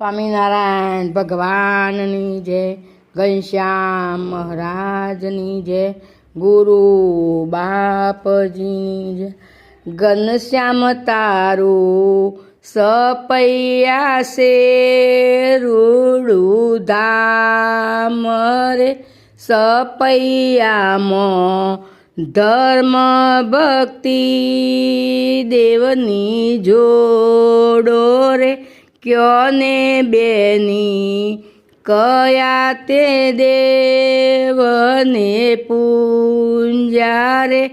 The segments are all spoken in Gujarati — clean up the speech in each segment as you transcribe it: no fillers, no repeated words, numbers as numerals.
સ્વામિનારાયણ ભગવાનની જય, ઘનશ્યામ મહારાજની જય, ગુરુ બાપજીની જય. ઘનશ્યામ તારું સપૈયા છે રૂડું ધામ રે, સપૈયામાં ધર્મ ભક્તિ દેવની જોડો રે. ક્યો ને બેની કયા તે દેવને પૂંજા રે.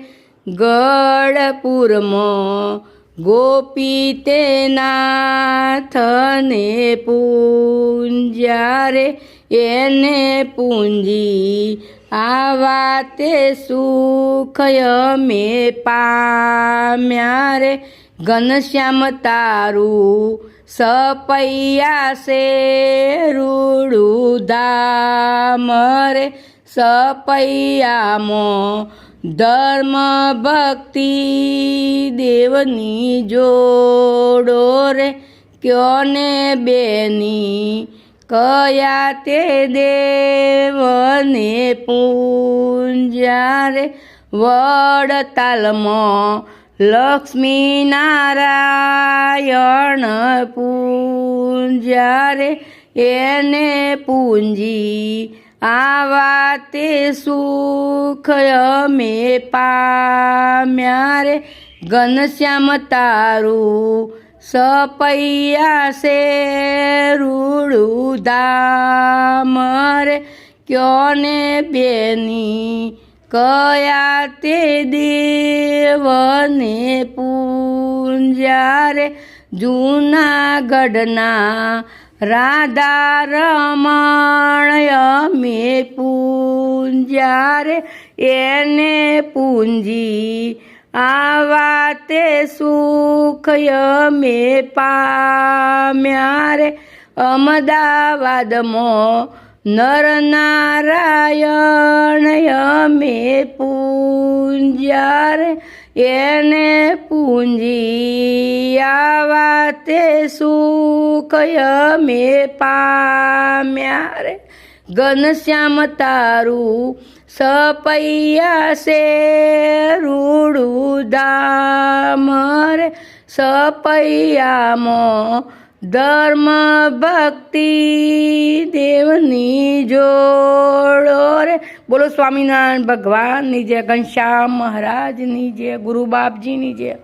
ગઢપુરમાં ગોપી તે નાથને પૂંજા રે. એને પૂંજી આવા તે સુખ અમે પામ્યા રે. ઘનશ્યામ તારું સપૈયા છે રૂડું ધામ રે. સપૈયામાં ધર્મ ભક્તિ દેવની જોડો રે. ક્યો ને બેની કયા તે દેવને પૂંજા રે. વડતાલમાં લક્ષ્મી નારાયણ પૂંજા રે. એને પૂંજી આવા તે સુખ અમે પામ્યા રે. ઘનશ્યામ તારું સપૈયા છે રૂડું ધામ રે. ક્યો ને બેની કયા તે દેવને પૂંજા રે. જૂનાગઢના રાધા રમણ અમે પૂંજા રે. એને પૂંજી આવા તે સુખ અમે પામ્યા રે. અમદાવાદમાં નરનારાયણ અમે પૂંજા રે. એને પૂંજી આવા તે સુખ અમે પામ્યા રે. ઘનશ્યામ તારું સપૈયા છે રૂડું ધામ રે. સપૈયામાં ધર્મ ભક્તિ દેવની જોડો રે. બોલો સ્વામિનારાયણ ભગવાનની જય, ઘનશ્યામ મહારાજની જય, ગુરુ બાપજીની જય.